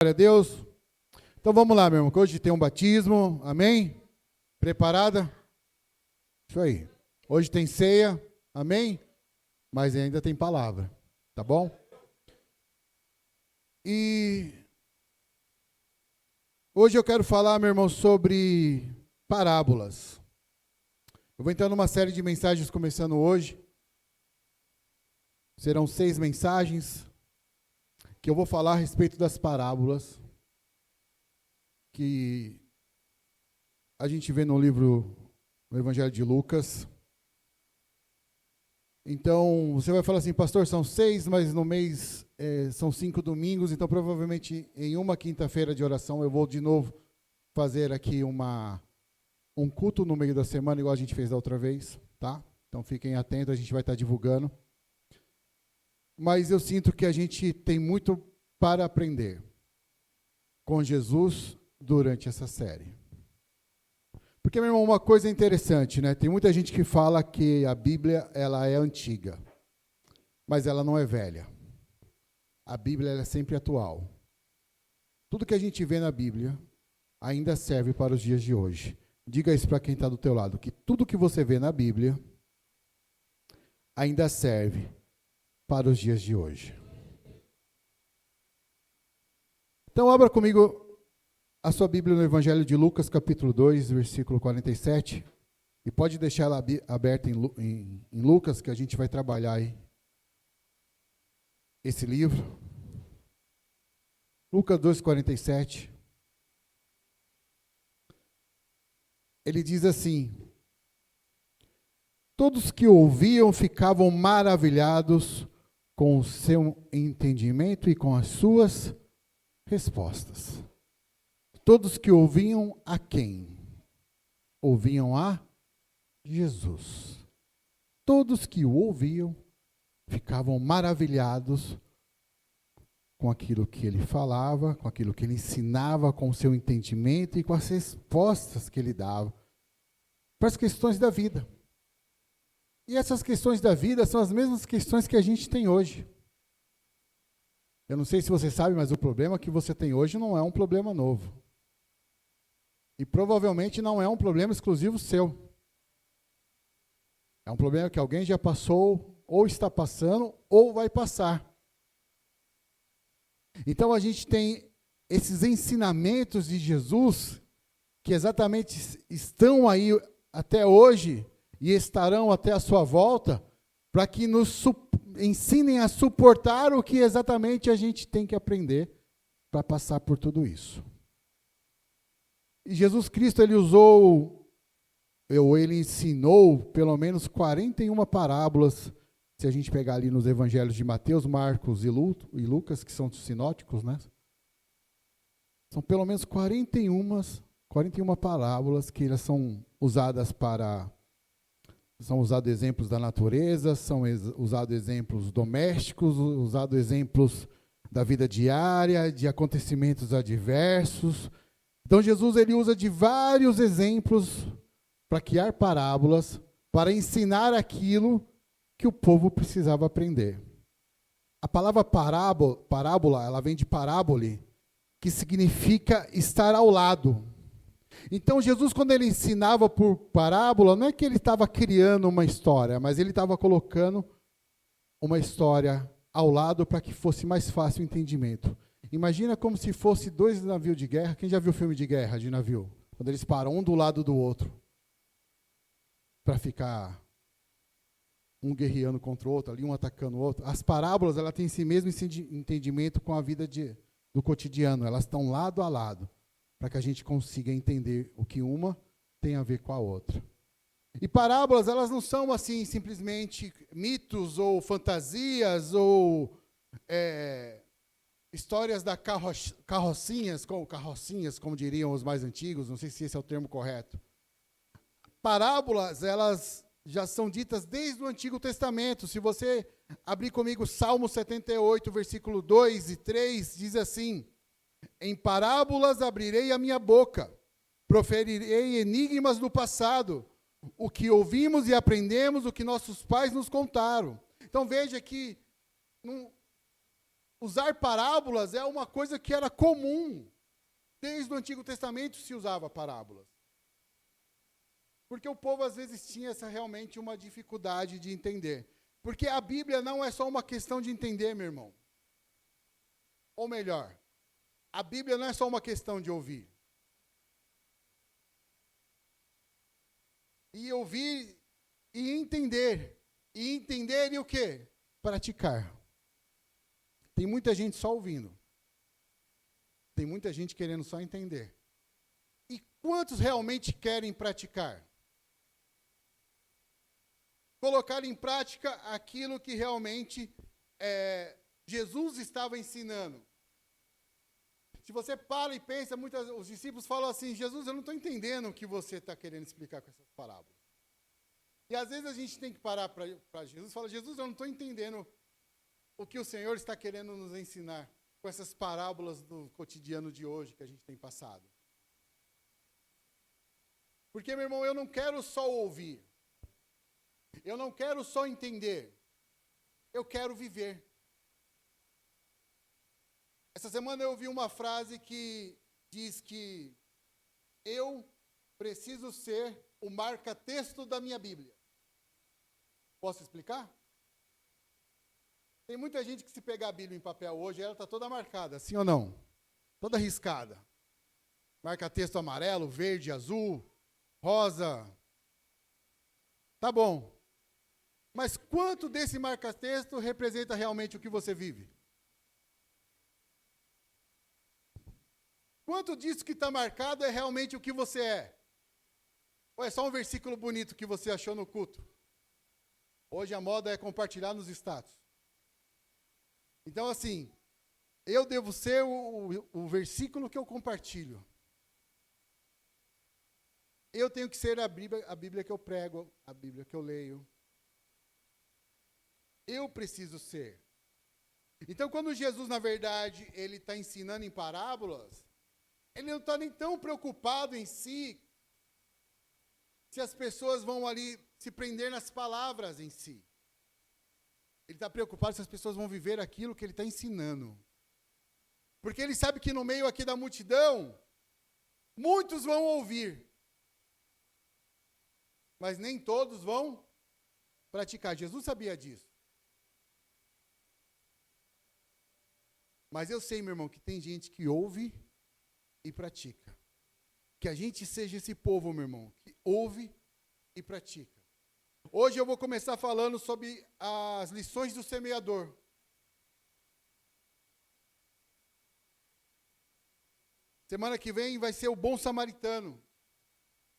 Glória a Deus. Então vamos lá, meu irmão, que hoje tem um batismo, amém? Preparada? Isso aí. Hoje tem ceia, amém? Mas ainda tem palavra, tá bom? E hoje eu quero falar, meu irmão, sobre parábolas. Eu vou entrar numa série de mensagens começando hoje. Serão 6 mensagens que eu vou falar a respeito das parábolas que a gente vê no livro, no Evangelho de Lucas. Então, você vai falar assim, pastor, são 6, mas no mês são 5 domingos, então provavelmente em uma quinta-feira de oração eu vou de novo fazer aqui um culto no meio da semana, igual a gente fez da outra vez, tá? Então fiquem atentos, a gente vai estar divulgando. Mas eu sinto que a gente tem muito para aprender com Jesus durante essa série. Porque, meu irmão, uma coisa interessante, né? Tem muita gente que fala que a Bíblia ela é antiga, mas ela não é velha. A Bíblia ela é sempre atual. Tudo que a gente vê na Bíblia ainda serve para os dias de hoje. Diga isso para quem está do teu lado, que tudo que você vê na Bíblia ainda serve para os dias de hoje. Então, abra comigo a sua Bíblia no Evangelho de Lucas, capítulo 2, versículo 47. E pode deixar ela aberta em Lucas, que a gente vai trabalhar aí esse livro. Lucas 2, 47. Ele diz assim: todos que ouviam ficavam maravilhados com o seu entendimento e com as suas respostas. Todos que ouviam a quem? Ouviam a Jesus. Todos que o ouviam ficavam maravilhados com aquilo que ele falava, com aquilo que ele ensinava, com o seu entendimento e com as respostas que ele dava para as questões da vida. E essas questões da vida são as mesmas questões que a gente tem hoje. Eu não sei se você sabe, mas o problema que você tem hoje não é um problema novo. E provavelmente não é um problema exclusivo seu. É um problema que alguém já passou, ou está passando, ou vai passar. Então a gente tem esses ensinamentos de Jesus, que exatamente estão aí até hoje, e estarão até a sua volta, para que nos ensinem a suportar o que exatamente a gente tem que aprender para passar por tudo isso. E Jesus Cristo, ele ensinou pelo menos 41 parábolas, se a gente pegar ali nos evangelhos de Mateus, Marcos e Lucas, que são sinóticos, né? São pelo menos 41 parábolas que elas são usadas são usados exemplos da natureza, são usados exemplos domésticos, usados exemplos da vida diária, de acontecimentos adversos. Então Jesus ele usa de vários exemplos para criar parábolas, para ensinar aquilo que o povo precisava aprender. A palavra parábola, ela vem de parábole, que significa estar ao lado. Então, Jesus, quando ele ensinava por parábola, não é que ele estava criando uma história, mas ele estava colocando uma história ao lado para que fosse mais fácil o entendimento. Imagina como se fosse 2 navios de guerra. Quem já viu filme de guerra, de navio? Quando eles param um do lado do outro, para ficar um guerreando contra o outro, ali um atacando o outro. As parábolas, ela tem esse mesmo entendimento com a vida do cotidiano. Elas estão lado a lado, para que a gente consiga entender o que uma tem a ver com a outra. E parábolas, elas não são assim simplesmente mitos ou fantasias ou histórias da carrocinhas, como diriam os mais antigos, não sei se esse é o termo correto. Parábolas, elas já são ditas desde o Antigo Testamento. Se você abrir comigo Salmo 78, versículo 2 e 3, diz assim: em parábolas abrirei a minha boca, proferirei enigmas do passado, o que ouvimos e aprendemos, o que nossos pais nos contaram. Então veja que usar parábolas é uma coisa que era comum. Desde o Antigo Testamento se usava parábolas. Porque o povo às vezes tinha realmente uma dificuldade de entender. Porque a Bíblia não é só uma questão de entender, meu irmão. Ou melhor, a Bíblia não é só uma questão de ouvir. E ouvir e entender. E entender e o quê? Praticar. Tem muita gente só ouvindo. Tem muita gente querendo só entender. E quantos realmente querem praticar? Colocar em prática aquilo que realmente Jesus estava ensinando. Se você para e pensa, os discípulos falam assim, Jesus, eu não estou entendendo o que você está querendo explicar com essas parábolas. E às vezes a gente tem que parar para Jesus e falar, Jesus, eu não estou entendendo o que o Senhor está querendo nos ensinar com essas parábolas do cotidiano de hoje que a gente tem passado. Porque, meu irmão, eu não quero só ouvir. Eu não quero só entender. Eu quero viver. Essa semana eu ouvi uma frase que diz que eu preciso ser o marca-texto da minha Bíblia. Posso explicar? Tem muita gente que se pegar a Bíblia em papel hoje, ela está toda marcada, sim ou não? Toda riscada. Marca-texto amarelo, verde, azul, rosa. Tá bom. Mas quanto desse marca-texto representa realmente o que você vive? Quanto disso que está marcado é realmente o que você é? Ou é só um versículo bonito que você achou no culto? Hoje a moda é compartilhar nos status. Então, assim, eu devo ser o versículo que eu compartilho. Eu tenho que ser a Bíblia que eu prego, a Bíblia que eu leio. Eu preciso ser. Então, quando Jesus, na verdade, ele está ensinando em parábolas, ele não está nem tão preocupado em si, se as pessoas vão ali se prender nas palavras em si. Ele está preocupado se as pessoas vão viver aquilo que ele está ensinando. Porque ele sabe que no meio aqui da multidão, muitos vão ouvir. Mas nem todos vão praticar. Jesus sabia disso. Mas eu sei, meu irmão, que tem gente que ouve e pratica. Que a gente seja esse povo, meu irmão, que ouve e pratica. Hoje eu vou começar falando sobre as lições do semeador. Semana que vem vai ser o bom samaritano.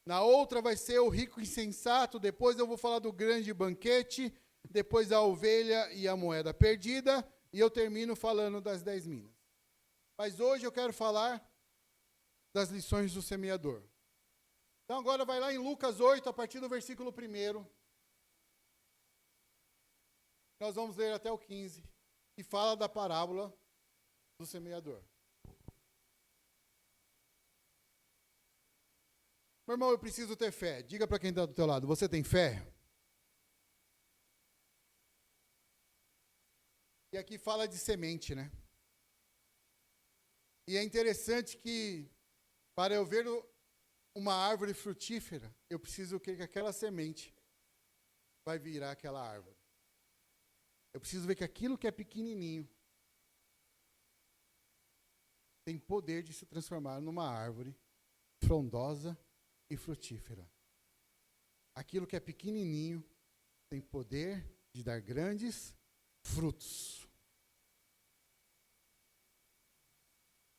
Na outra vai ser o rico insensato. Depois eu vou falar do grande banquete. Depois a ovelha e a moeda perdida. E eu termino falando das 10 minas. Mas hoje eu quero falar das lições do semeador. Então agora vai lá em Lucas 8, a partir do versículo 1. Nós vamos ler até o 15, que fala da parábola do semeador. Meu irmão, eu preciso ter fé. Diga para quem está do teu lado, você tem fé? E aqui fala de semente, né? E é interessante que, para eu ver uma árvore frutífera, eu preciso que aquela semente vai virar aquela árvore. Eu preciso ver que aquilo que é pequenininho tem poder de se transformar numa árvore frondosa e frutífera. Aquilo que é pequenininho tem poder de dar grandes frutos.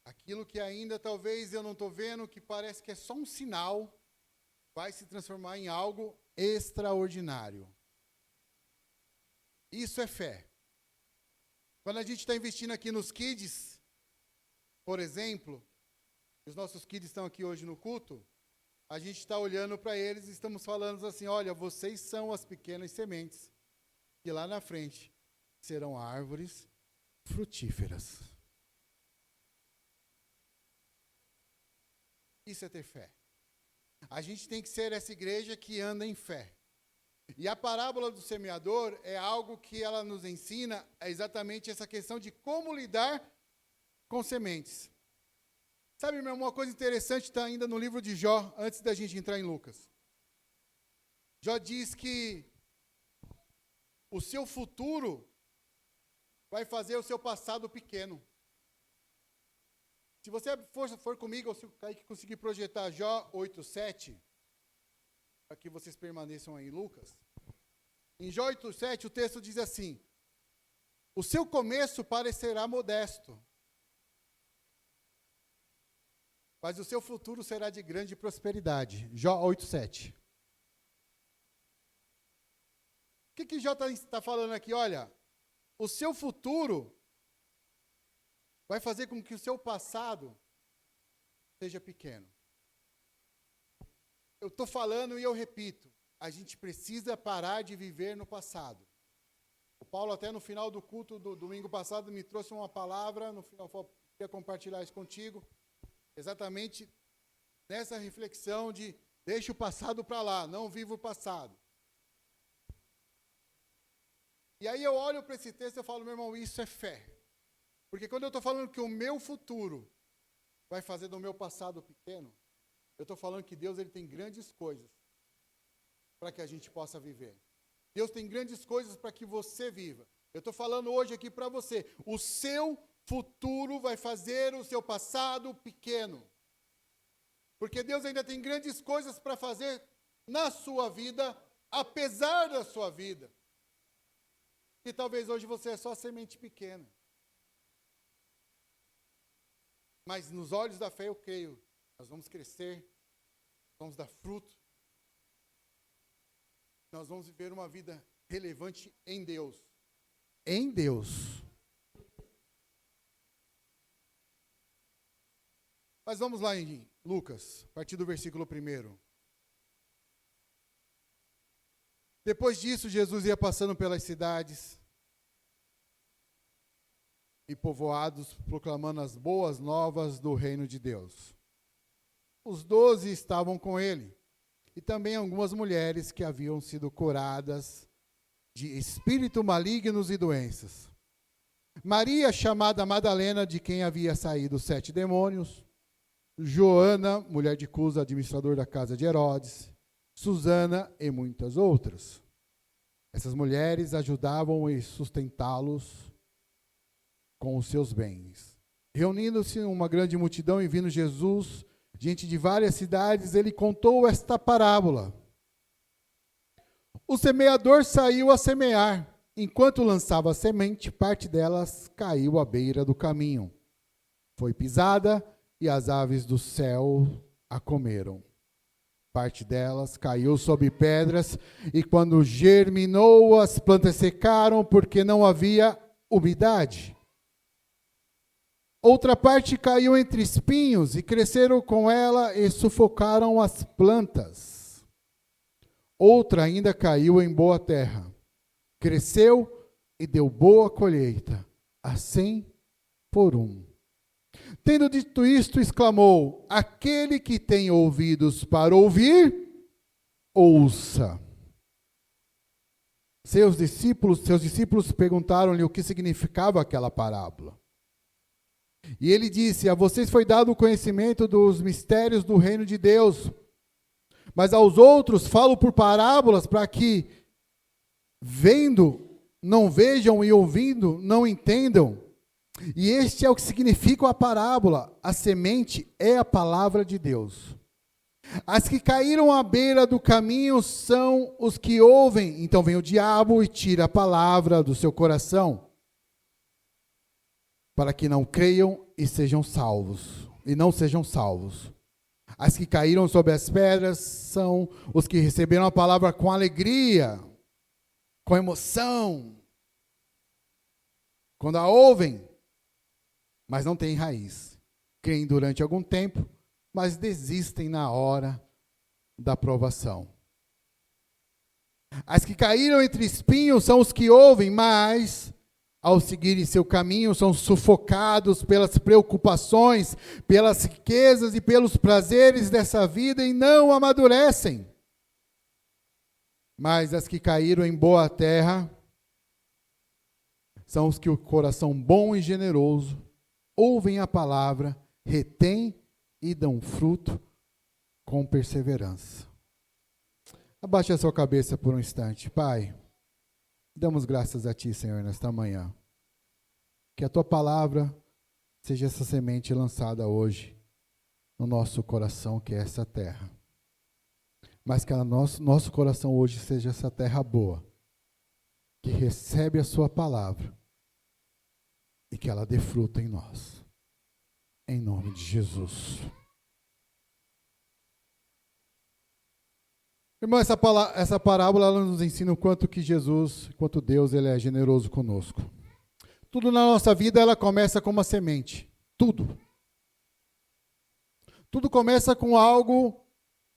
Aquilo que ainda talvez eu não estou vendo, que parece que é só um sinal, vai se transformar em algo extraordinário. Isso é fé. Quando a gente está investindo aqui nos kids, por exemplo, os nossos kids estão aqui hoje no culto, a gente está olhando para eles e estamos falando assim, olha, vocês são as pequenas sementes que lá na frente serão árvores frutíferas. Isso é ter fé. A gente tem que ser essa igreja que anda em fé. E a parábola do semeador é algo que ela nos ensina exatamente essa questão de como lidar com sementes. Sabe, meu irmão, uma coisa interessante está ainda no livro de Jó, antes da gente entrar em Lucas. Jó diz que o seu futuro vai fazer o seu passado pequeno. Se você for comigo, ou se o Kaique conseguir projetar Jó 8:7, para que vocês permaneçam aí em Lucas. Em Jó 8:7, o texto diz assim: o seu começo parecerá modesto, mas o seu futuro será de grande prosperidade. Jó 8:7. O que Jó está falando aqui? Olha, o seu futuro vai fazer com que o seu passado seja pequeno. Eu estou falando e eu repito, a gente precisa parar de viver no passado. O Paulo até no final do culto do domingo passado me trouxe uma palavra, no final eu queria compartilhar isso contigo, exatamente nessa reflexão de deixa o passado para lá, não viva o passado. E aí eu olho para esse texto e eu falo, meu irmão, isso é fé. Porque quando eu estou falando que o meu futuro vai fazer do meu passado pequeno, eu estou falando que Deus ele tem grandes coisas para que a gente possa viver. Deus tem grandes coisas para que você viva. Eu estou falando hoje aqui para você, o seu futuro vai fazer o seu passado pequeno. Porque Deus ainda tem grandes coisas para fazer na sua vida, apesar da sua vida. E talvez hoje você é só semente pequena. Mas nos olhos da fé eu creio, nós vamos crescer, vamos dar fruto, nós vamos viver uma vida relevante em Deus. Em Deus. Mas vamos lá em Lucas, a partir do versículo 1. Depois disso, Jesus ia passando pelas cidades e povoados, proclamando as boas novas do reino de Deus. Os 12 estavam com ele, e também algumas mulheres que haviam sido curadas de espíritos malignos e doenças. Maria, chamada Madalena, de quem havia saído 7 demônios, Joana, mulher de Cusa, administrador da casa de Herodes, Susana e muitas outras. Essas mulheres ajudavam e sustentá-los com os seus bens. Reunindo-se uma grande multidão e vindo Jesus diante de várias cidades, ele contou esta parábola. O semeador saiu a semear. Enquanto lançava a semente, parte delas caiu à beira do caminho. Foi pisada e as aves do céu a comeram. Parte delas caiu sobre pedras, e quando germinou, as plantas secaram, porque não havia umidade. Outra parte caiu entre espinhos, e cresceram com ela e sufocaram as plantas. Outra ainda caiu em boa terra. Cresceu e deu boa colheita, a 100 por 1. Tendo dito isto, exclamou: aquele que tem ouvidos para ouvir, ouça. Seus discípulos perguntaram-lhe o que significava aquela parábola. E ele disse: a vocês foi dado o conhecimento dos mistérios do reino de Deus, mas aos outros falo por parábolas, para que, vendo, não vejam, e ouvindo, não entendam. E este é o que significa a parábola. A semente é a palavra de Deus. As que caíram à beira do caminho são os que ouvem. Então vem o diabo e tira a palavra do seu coração, para que não creiam e sejam salvos. E não sejam salvos. As que caíram sobre as pedras são os que receberam a palavra com alegria, com emoção. Quando a ouvem, mas não têm raiz. Creem durante algum tempo, mas desistem na hora da provação. As que caíram entre espinhos são os que ouvem, mas, ao seguirem seu caminho, são sufocados pelas preocupações, pelas riquezas e pelos prazeres dessa vida e não amadurecem. Mas as que caíram em boa terra são os que o coração bom e generoso ouvem a palavra, retêm e dão fruto com perseverança. Abaixe a sua cabeça por um instante. Pai, damos graças a Ti, Senhor, nesta manhã. Que a Tua palavra seja essa semente lançada hoje no nosso coração, que é essa terra. Mas que nosso coração hoje seja essa terra boa, que recebe a Sua palavra e que ela dê fruto em nós. Em nome de Jesus. Irmão, essa parábola ela nos ensina o quanto que Jesus, quanto Deus, Ele é generoso conosco. Tudo na nossa vida, ela começa com uma semente. Tudo. Tudo começa com algo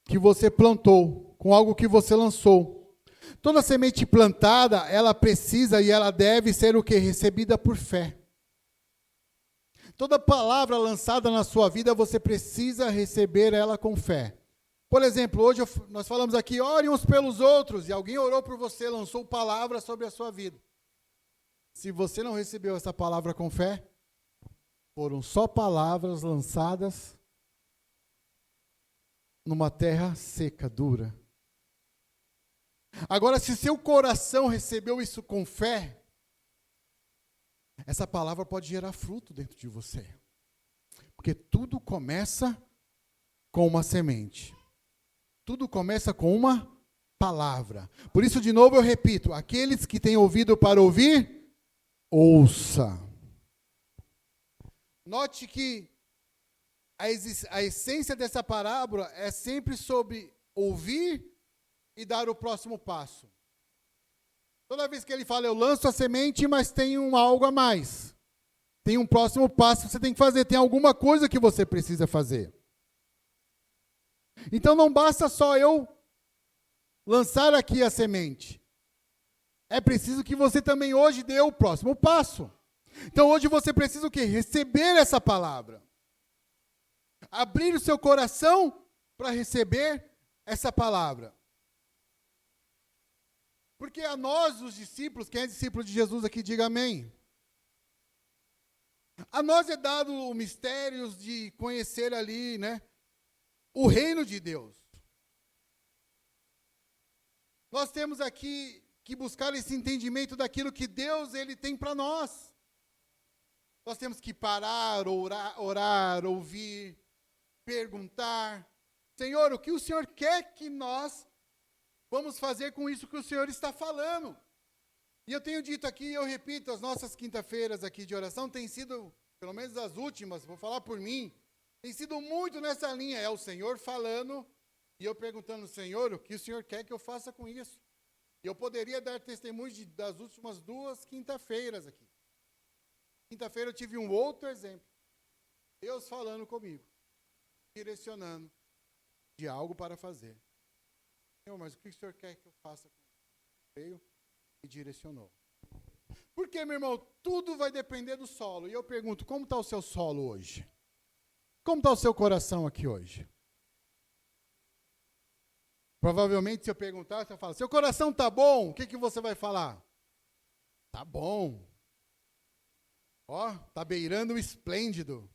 que você plantou, com algo que você lançou. Toda semente plantada, ela precisa e ela deve ser o quê? Recebida por fé. Toda palavra lançada na sua vida, você precisa receber ela com fé. Por exemplo, hoje nós falamos aqui, orem uns pelos outros, e alguém orou por você, lançou palavra sobre a sua vida. Se você não recebeu essa palavra com fé, foram só palavras lançadas numa terra seca, dura. Agora, se seu coração recebeu isso com fé, essa palavra pode gerar fruto dentro de você. Porque tudo começa com uma semente. Tudo começa com uma palavra. Por isso, de novo, eu repito, aqueles que têm ouvido para ouvir, ouça. Note que a essência dessa parábola é sempre sobre ouvir e dar o próximo passo. Toda vez que ele fala, eu lanço a semente, mas tem algo a mais. Tem um próximo passo que você tem que fazer, tem alguma coisa que você precisa fazer. Então não basta só eu lançar aqui a semente. É preciso que você também hoje dê o próximo passo. Então hoje você precisa o quê? Receber essa palavra. Abrir o seu coração para receber essa palavra. Porque a nós, os discípulos, quem é discípulo de Jesus aqui, diga amém. A nós é dado o mistério de conhecer ali, né, o reino de Deus. Nós temos aqui que buscar esse entendimento daquilo que Deus ele tem para nós. Nós temos que parar, orar, ouvir, perguntar. Senhor, o que o Senhor quer que nós vamos fazer com isso que o Senhor está falando? E eu tenho dito aqui, eu repito, as nossas quinta-feiras aqui de oração têm sido, pelo menos as últimas, vou falar por mim, tem sido muito nessa linha. É o Senhor falando e eu perguntando, Senhor, o que o Senhor quer que eu faça com isso? E eu poderia dar testemunho das últimas 2 quinta-feiras aqui. Quinta-feira eu tive um outro exemplo. Deus falando comigo, direcionando de algo para fazer. Senhor, mas o que o Senhor quer que eu faça com isso? Veio e direcionou. Porque, meu irmão, tudo vai depender do solo. E eu pergunto, como está o seu solo hoje? Como está o seu coração aqui hoje? Provavelmente, se eu perguntar, você fala, seu coração está bom? O que você vai falar? Está bom. Ó, está beirando o esplêndido.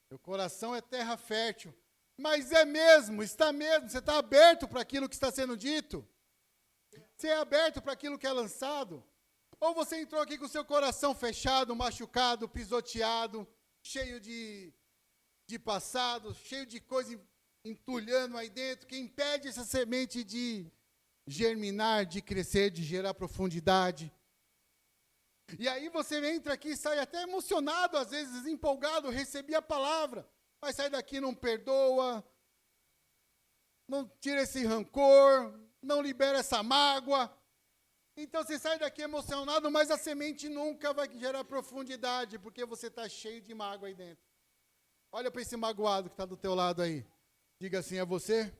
Seu coração é terra fértil. Mas é mesmo, está mesmo. Você está aberto para aquilo que está sendo dito? Você é aberto para aquilo que é lançado? Ou você entrou aqui com o seu coração fechado, machucado, pisoteado, cheio de passado, cheio de coisa entulhando aí dentro, que impede essa semente de germinar, de crescer, de gerar profundidade. E aí você entra aqui e sai até emocionado, às vezes empolgado, recebi a palavra, mas sai daqui e não perdoa, não tira esse rancor, não libera essa mágoa. Então você sai daqui emocionado, mas a semente nunca vai gerar profundidade, porque você está cheio de mágoa aí dentro. Olha para esse magoado que está do teu lado aí. Diga assim, é você?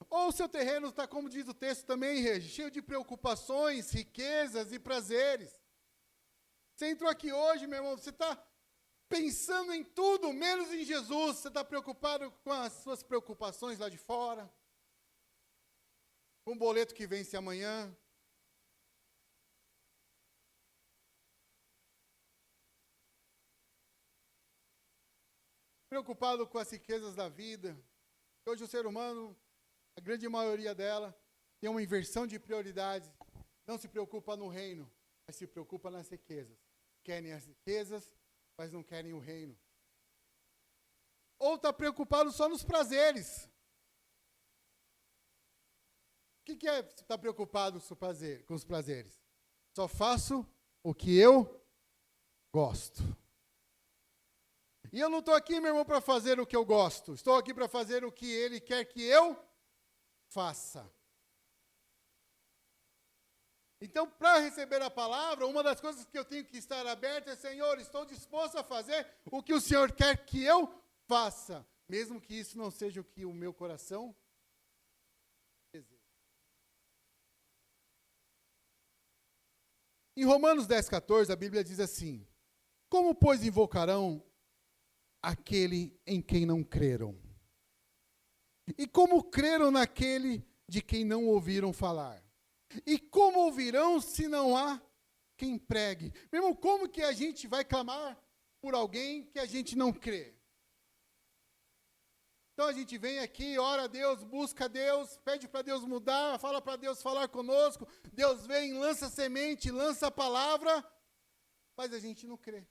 Ou o seu terreno está, como diz o texto também, Regi, cheio de preocupações, riquezas e prazeres. Você entrou aqui hoje, meu irmão, você está pensando em tudo, menos em Jesus. Você está preocupado com as suas preocupações lá de fora, com o boleto que vence amanhã. Preocupado com as riquezas da vida. Hoje o ser humano, a grande maioria dela, tem uma inversão de prioridades. Não se preocupa no reino, mas se preocupa nas riquezas. Querem as riquezas, mas não querem o reino. Ou está preocupado só nos prazeres. O que é estar preocupado com os prazeres? Só faço o que eu gosto. E eu não estou aqui, meu irmão, para fazer o que eu gosto. Estou aqui para fazer o que Ele quer que eu faça. Então, para receber a palavra, uma das coisas que eu tenho que estar aberto é: Senhor, estou disposto a fazer o que o Senhor quer que eu faça, mesmo que isso não seja o que o meu coração deseja. Em Romanos 10,14, a Bíblia diz assim: como, pois, invocarão aquele em quem não creram? E como creram naquele de quem não ouviram falar? E como ouvirão se não há quem pregue? Meu irmão, como que a gente vai clamar por alguém que a gente não crê? Então a gente vem aqui, ora a Deus, busca a Deus, pede para Deus mudar, fala para Deus falar conosco. Deus vem, lança semente, lança a palavra, mas a gente não crê.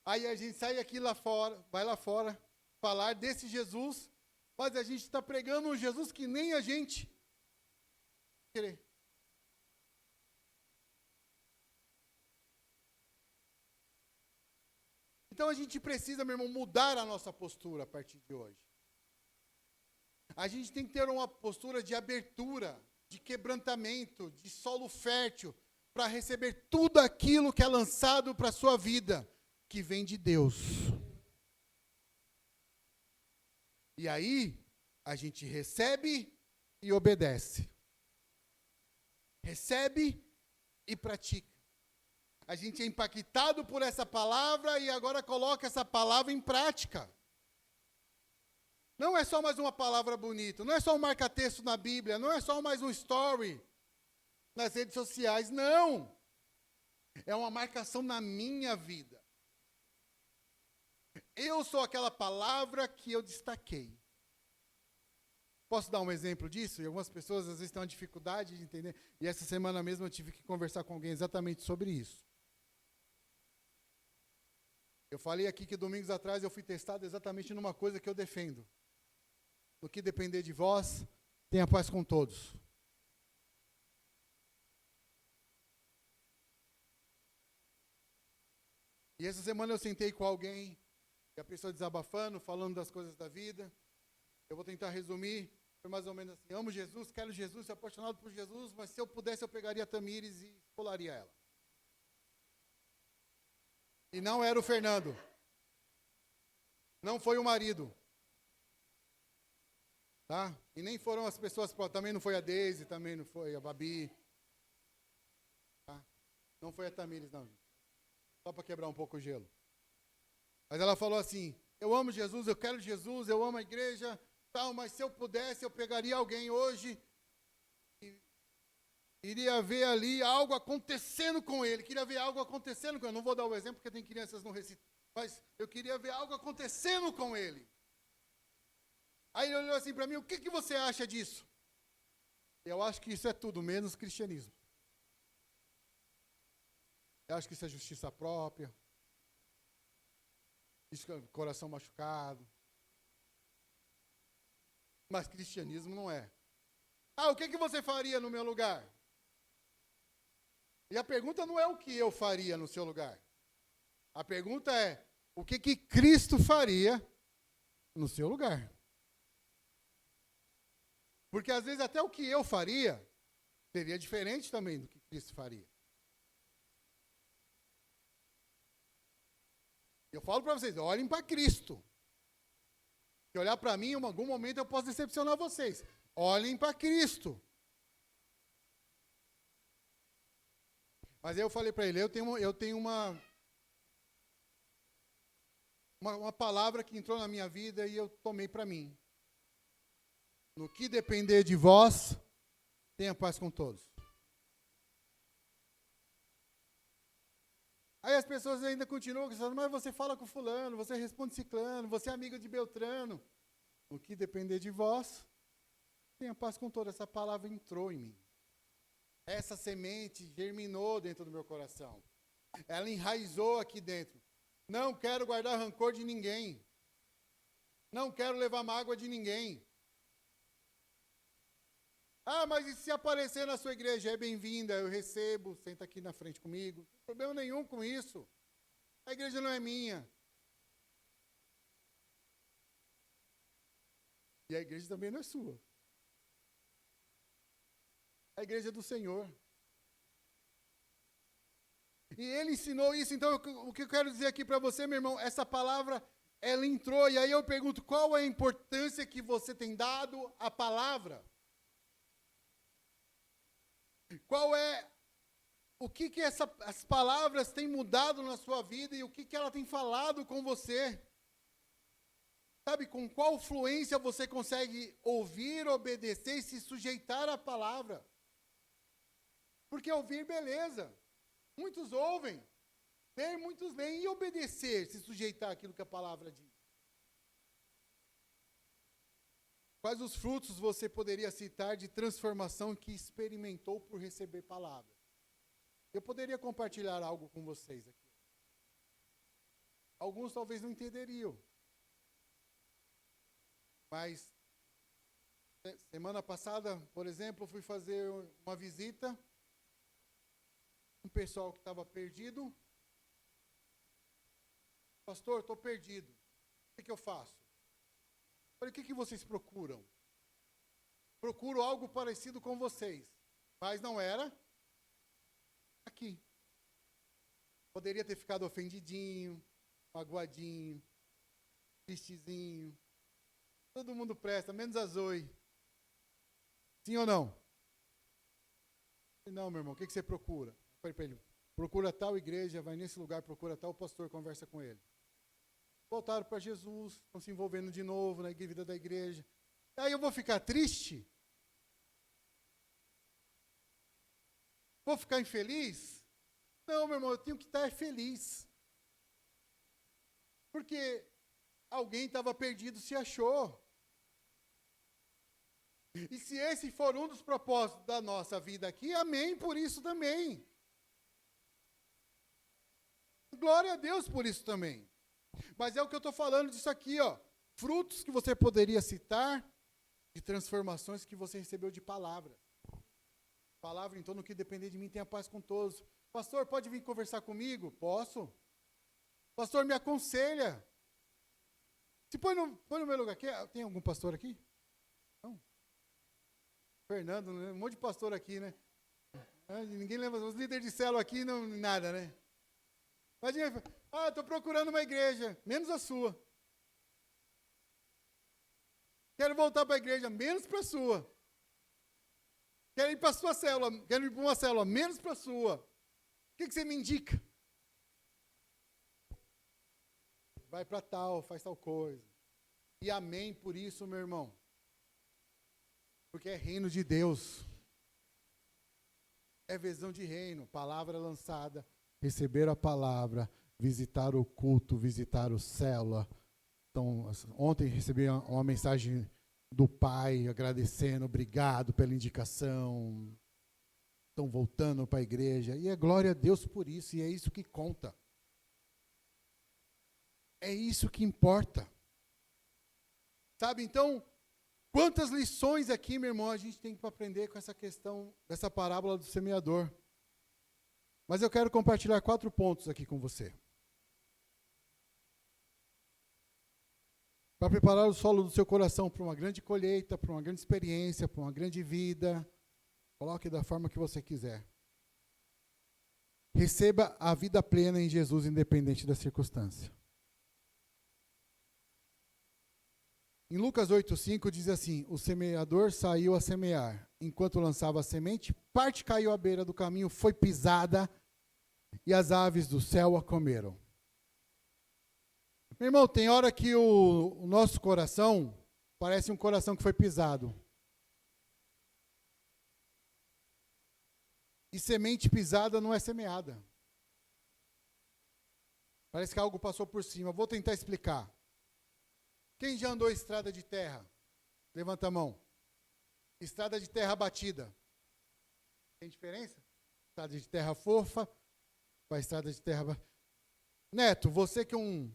Aí a gente sai aqui lá fora, vai lá fora, falar desse Jesus, mas a gente está pregando um Jesus que nem a gente crê. Então a gente precisa, meu irmão, mudar a nossa postura a partir de hoje. A gente tem que ter uma postura de abertura, de quebrantamento, de solo fértil, para receber tudo aquilo que é lançado para a sua vida, que vem de Deus. E aí, a gente recebe e obedece. Recebe e pratica. A gente é impactado por essa palavra e agora coloca essa palavra em prática. Não é só mais uma palavra bonita, não é só um marca-texto na Bíblia, não é só mais um story nas redes sociais, não. É uma marcação na minha vida. Eu sou aquela palavra que eu destaquei. Posso dar um exemplo disso? E algumas pessoas às vezes têm uma dificuldade de entender. E essa semana mesmo eu tive que conversar com alguém exatamente sobre isso. Eu falei aqui que domingos atrás eu fui testado exatamente numa coisa que eu defendo. No que depender de vós, tenha paz com todos. E essa semana eu sentei com alguém, e a pessoa desabafando, falando das coisas da vida. Eu vou tentar resumir, foi mais ou menos assim: amo Jesus, quero Jesus, sou apaixonado por Jesus, mas se eu pudesse eu pegaria a Tamires e escolaria ela. E não era o Fernando. Não foi o marido. Tá? E nem foram as pessoas, também não foi a Deise, também não foi a Babi. Tá? Não foi a Tamires, não. Só para quebrar um pouco o gelo. Mas ela falou assim: eu amo Jesus, eu quero Jesus, eu amo a igreja, tal, mas se eu pudesse, eu pegaria alguém hoje e iria ver ali algo acontecendo com ele. Queria ver algo acontecendo com ele. Não vou dar o exemplo porque tem crianças no Recife, mas eu queria ver algo acontecendo com ele. Aí ele olhou assim para mim: o que você acha disso? Eu acho que isso é tudo menos cristianismo. Eu acho que isso é justiça própria. Isso é coração machucado. Mas cristianismo não é. Ah, o que você faria no meu lugar? E a pergunta não é o que eu faria no seu lugar. A pergunta é: o que Cristo faria no seu lugar? Porque às vezes até o que eu faria seria diferente também do que Cristo faria. Eu falo para vocês: olhem para Cristo. Se olhar para mim, em algum momento eu posso decepcionar vocês. Olhem para Cristo. Mas aí eu falei para ele, eu tenho uma palavra que entrou na minha vida e eu tomei para mim. No que depender de vós, tenha paz com todos. Aí as pessoas ainda continuam dizendo, mas você fala com fulano, você responde ciclano, você é amigo de Beltrano. No que depender de vós, tenha paz com todos. Essa palavra entrou em mim. Essa semente germinou dentro do meu coração. Ela enraizou aqui dentro. Não quero guardar rancor de ninguém. Não quero levar mágoa de ninguém. Ah, mas e se aparecer na sua igreja? É bem-vinda, eu recebo, senta aqui na frente comigo. Não tem problema nenhum com isso. A igreja não é minha. E a igreja também não é sua. A igreja é do Senhor. E ele ensinou isso. Então, o que eu quero dizer aqui para você, meu irmão, essa palavra, ela entrou. E aí eu pergunto, qual é a importância que você tem dado à palavra? Qual é, o que as palavras têm mudado na sua vida e o que ela tem falado com você? Sabe, com qual fluência você consegue ouvir, obedecer e se sujeitar à palavra? Porque ouvir, beleza. Muitos ouvem. Ler, muitos leem. E obedecer, se sujeitar àquilo que a palavra diz? Quais os frutos você poderia citar de transformação que experimentou por receber palavra? Eu poderia compartilhar algo com vocês aqui. Alguns talvez não entenderiam. Mas, semana passada, por exemplo, fui fazer uma visita. Um pessoal que estava perdido. Pastor, estou perdido. O que eu faço? Falei, o que vocês procuram? Procuro algo parecido com vocês. Mas não era aqui. Poderia ter ficado ofendidinho, magoadinho, tristezinho. Todo mundo presta, menos a Zoe. Sim ou não? Não, meu irmão, o que você procura? Falei para ele, procura tal igreja, vai nesse lugar, procura tal pastor, conversa com ele. Voltaram para Jesus, estão se envolvendo de novo na vida da igreja. Aí eu vou ficar triste? Vou ficar infeliz? Não, meu irmão, eu tenho que estar feliz. Porque alguém estava perdido, se achou. E se esse for um dos propósitos da nossa vida aqui, amém por isso também. Glória a Deus por isso também. Mas é o que eu estou falando disso aqui, ó. Frutos que você poderia citar de transformações que você recebeu de palavra. Palavra, então, no que depender de mim, tenha paz com todos. Pastor, pode vir conversar comigo? Posso. Pastor, me aconselha. Se põe no meu lugar aqui. Tem algum pastor aqui? Não? Fernando, né? Um monte de pastor aqui, né? Ninguém lembra. Os líderes de célula aqui, não, nada, né? Imagina, estou procurando uma igreja, menos a sua. Quero voltar para a igreja, menos para a sua. Quero ir para a sua célula, quero ir para uma célula, menos para a sua. O que você me indica? Vai para tal, faz tal coisa. E amém por isso, meu irmão. Porque é reino de Deus. É visão de reino, palavra lançada. Receber a palavra, visitar o culto, visitar o célula. Então, ontem recebi uma mensagem do pai agradecendo, obrigado pela indicação. Estão voltando para a igreja. E é glória a Deus por isso, e é isso que conta. É isso que importa. Sabe, então, quantas lições aqui, meu irmão, a gente tem que aprender com essa questão, dessa parábola do semeador. Mas eu quero compartilhar 4 pontos aqui com você. Para preparar o solo do seu coração para uma grande colheita, para uma grande experiência, para uma grande vida, coloque da forma que você quiser. Receba a vida plena em Jesus, independente da circunstância. Em Lucas 8,5 diz assim, o semeador saiu a semear. Enquanto lançava a semente, parte caiu à beira do caminho, foi pisada e as aves do céu a comeram. Meu irmão, tem hora que o nosso coração parece um coração que foi pisado. E semente pisada não é semeada. Parece que algo passou por cima. Vou tentar explicar. Quem já andou em estrada de terra? Levanta a mão. Estrada de terra batida. Tem diferença? Estrada de terra fofa para estrada de terra... Neto, você que é um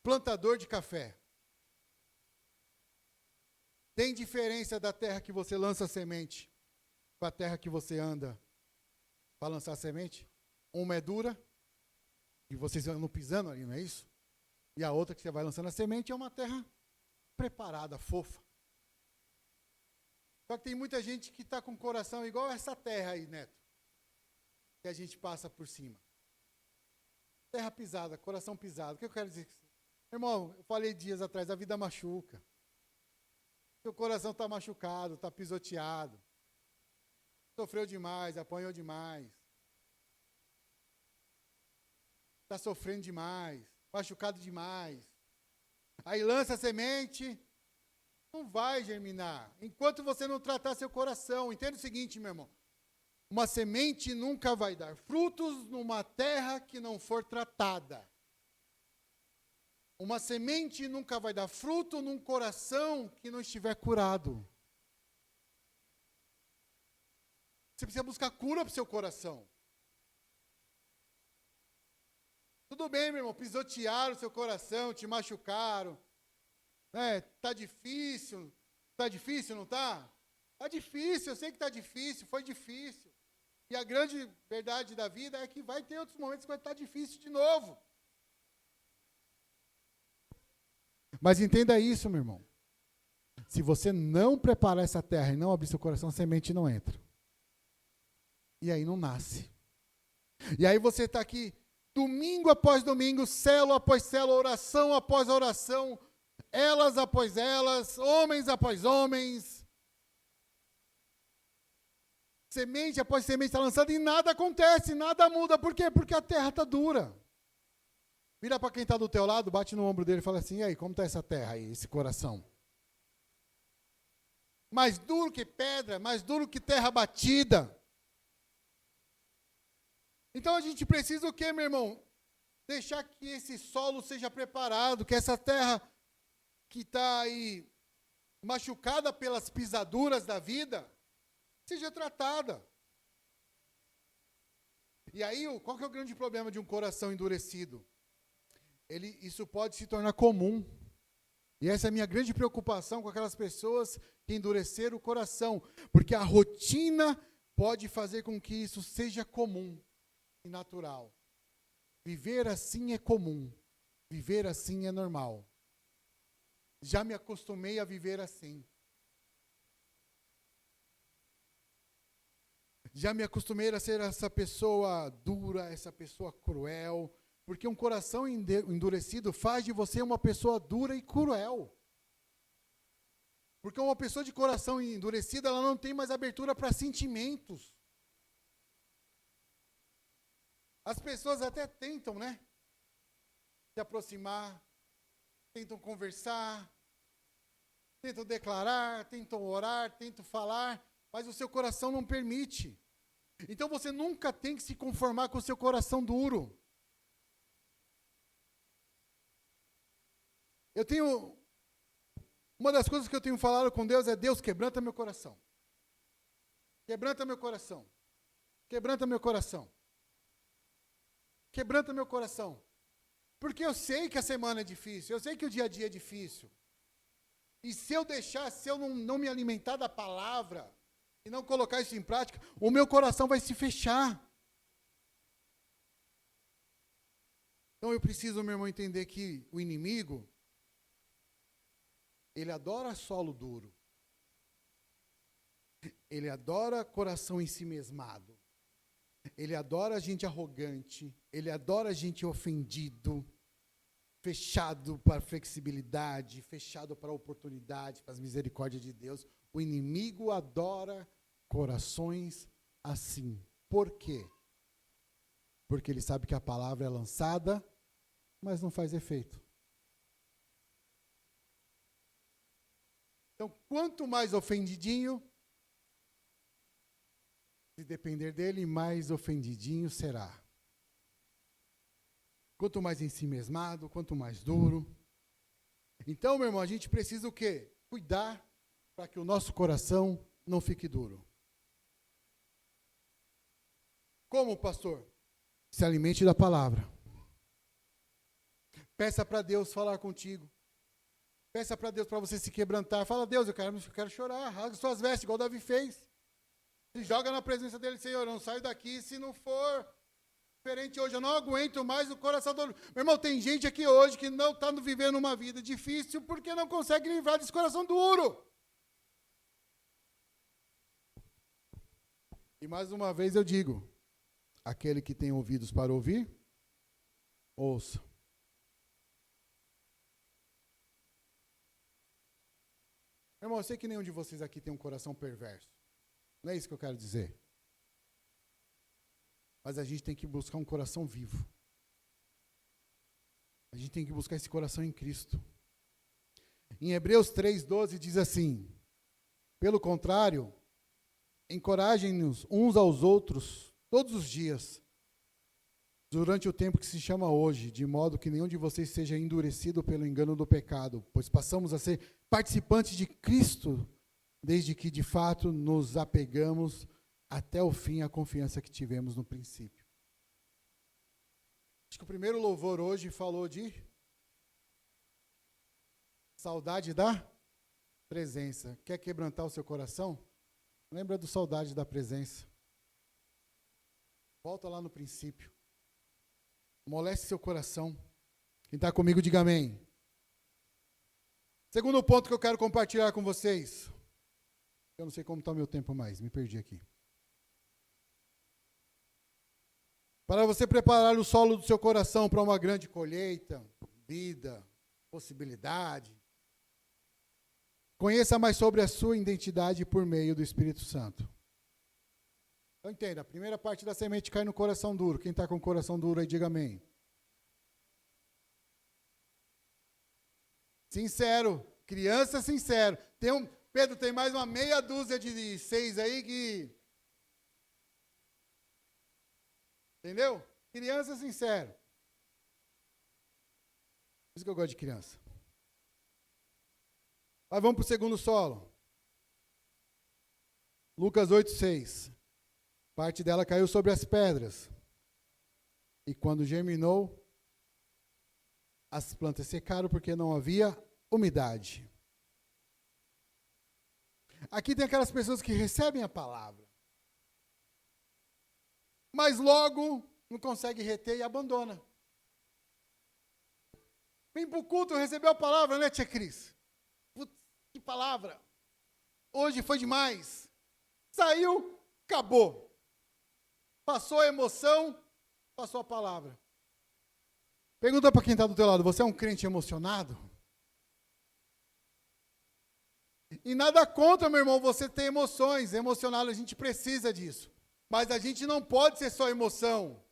plantador de café. Tem diferença da terra que você lança a semente para a terra que você anda para lançar a semente? Uma é dura, e vocês andam pisando ali, não é isso? E a outra que você vai lançando a semente é uma terra preparada, fofa. Só que tem muita gente que está com o coração igual essa terra aí, Neto, que a gente passa por cima. Terra pisada, coração pisado. O que eu quero dizer? Irmão, eu falei dias atrás, a vida machuca. Seu coração está machucado, está pisoteado. Sofreu demais, apanhou demais. Está sofrendo demais, machucado demais. Aí lança a semente, não vai germinar. Enquanto você não tratar seu coração. Entenda o seguinte, meu irmão. Uma semente nunca vai dar frutos numa terra que não for tratada. Uma semente nunca vai dar fruto num coração que não estiver curado. Você precisa buscar cura para o seu coração. Tudo bem, meu irmão, pisotearam o seu coração, te machucaram. Tá difícil, não tá? Tá difícil, eu sei que tá difícil, foi difícil. E a grande verdade da vida é que vai ter outros momentos que vai estar difícil de novo. Mas entenda isso, meu irmão. Se você não preparar essa terra e não abrir seu coração, a semente não entra. E aí não nasce. E aí você está aqui, domingo após domingo, célula após célula, oração após oração, elas após elas, homens após homens. Semente após semente está lançando e nada acontece, nada muda. Por quê? Porque a terra está dura. Vira para quem está do teu lado, bate no ombro dele e fala assim, e aí, como está essa terra aí, esse coração? Mais duro que pedra, mais duro que terra batida. Então a gente precisa o quê, meu irmão? Deixar que esse solo seja preparado, que essa terra que está aí machucada pelas pisaduras da vida, seja tratada. E aí, qual que é o grande problema de um coração endurecido? Isso pode se tornar comum. E essa é a minha grande preocupação com aquelas pessoas que endureceram o coração, porque a rotina pode fazer com que isso seja comum e natural. Viver assim é comum, viver assim é normal. Já me acostumei a viver assim. Já me acostumei a ser essa pessoa dura, essa pessoa cruel, porque um coração endurecido faz de você uma pessoa dura e cruel. Porque uma pessoa de coração endurecido, ela não tem mais abertura para sentimentos. As pessoas até tentam, né? Se aproximar, tentam conversar, tentam declarar, tentam orar, tentam falar, mas o seu coração não permite. Então você nunca tem que se conformar com o seu coração duro. Uma das coisas que eu tenho falado com Deus é, Deus, quebranta meu coração. Quebranta meu coração. Quebranta meu coração. Quebranta meu coração. Porque eu sei que a semana é difícil, eu sei que o dia a dia é difícil. E se eu não me alimentar da palavra e não colocar isso em prática, o meu coração vai se fechar. Então eu preciso, meu irmão, entender que o inimigo, ele adora solo duro. Ele adora coração ensimesmado. Ele adora gente arrogante. Ele adora gente ofendido. Fechado para a flexibilidade. Fechado para a oportunidade, para as misericórdias de Deus. O inimigo adora corações assim. Por quê? Porque ele sabe que a palavra é lançada, mas não faz efeito. Então, quanto mais ofendidinho, se depender dele, mais ofendidinho será. Quanto mais ensimesmado, quanto mais duro. Então, meu irmão, a gente precisa o quê? Cuidar para que o nosso coração não fique duro. Como, pastor? Se alimente da palavra. Peça para Deus falar contigo. Peça para Deus para você se quebrantar. Fala, Deus, eu quero chorar. Rasga suas vestes, igual Davi fez. Se joga na presença dele, Senhor, eu não saio daqui se não for diferente hoje. Eu não aguento mais o coração do... Meu irmão, tem gente aqui hoje que não está vivendo uma vida difícil porque não consegue livrar desse coração duro. E mais uma vez eu digo, aquele que tem ouvidos para ouvir, ouça. Meu irmão, eu sei que nenhum de vocês aqui tem um coração perverso. Não é isso que eu quero dizer. Mas a gente tem que buscar um coração vivo. A gente tem que buscar esse coração em Cristo. Em Hebreus 3,12 diz assim: pelo contrário, encorajem-nos uns aos outros todos os dias, durante o tempo que se chama hoje, de modo que nenhum de vocês seja endurecido pelo engano do pecado, pois passamos a ser participantes de Cristo, desde que de fato nos apegamos até o fim à confiança que tivemos no princípio. Acho que o primeiro louvor hoje falou de saudade da presença. Quer quebrantar o seu coração? Lembra do saudade da presença. Volta lá no princípio. Amolece seu coração. Quem está comigo, diga amém. Segundo ponto que eu quero compartilhar com vocês. Eu não sei como está o meu tempo mais, me perdi aqui. Para você preparar o solo do seu coração para uma grande colheita, vida, possibilidade, conheça mais sobre a sua identidade por meio do Espírito Santo. Então entenda, a primeira parte da semente cai no coração duro. Quem está com o coração duro aí, diga amém. Sincero, criança sincero. Pedro, tem mais uma meia dúzia de 6 aí que... Entendeu? Criança sincero. Por isso que eu gosto de criança. Mas vamos para o segundo solo. Lucas 8,6. Parte dela caiu sobre as pedras. E quando germinou, as plantas secaram porque não havia umidade. Aqui tem aquelas pessoas que recebem a palavra, mas logo não consegue reter e abandona. Vem para o culto, recebeu a palavra, né, tia Cris? Putz, que palavra! Hoje foi demais. Saiu, acabou. Passou a emoção, passou a palavra. Pergunta para quem está do teu lado, você é um crente emocionado? E nada contra, meu irmão, você ter emoções. Emocionado, a gente precisa disso. Mas a gente não pode ser só emoção.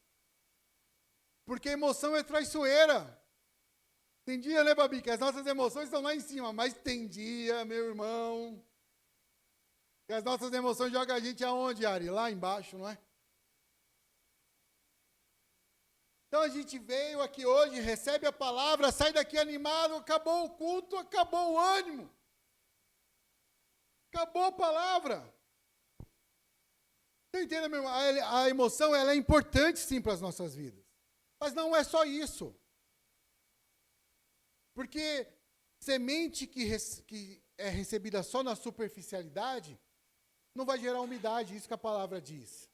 Porque emoção é traiçoeira. Tem dia, né, Babi, que as nossas emoções estão lá em cima. Mas tem dia, meu irmão, que as nossas emoções jogam a gente aonde, Ari? Lá embaixo, não é? Então a gente veio aqui hoje, recebe a palavra, sai daqui animado, acabou o culto, acabou o ânimo. Acabou a palavra. Você entende, meu irmão? A emoção ela é importante sim para as nossas vidas. Mas não é só isso. Porque semente que é recebida só na superficialidade, não vai gerar umidade, isso que a palavra diz.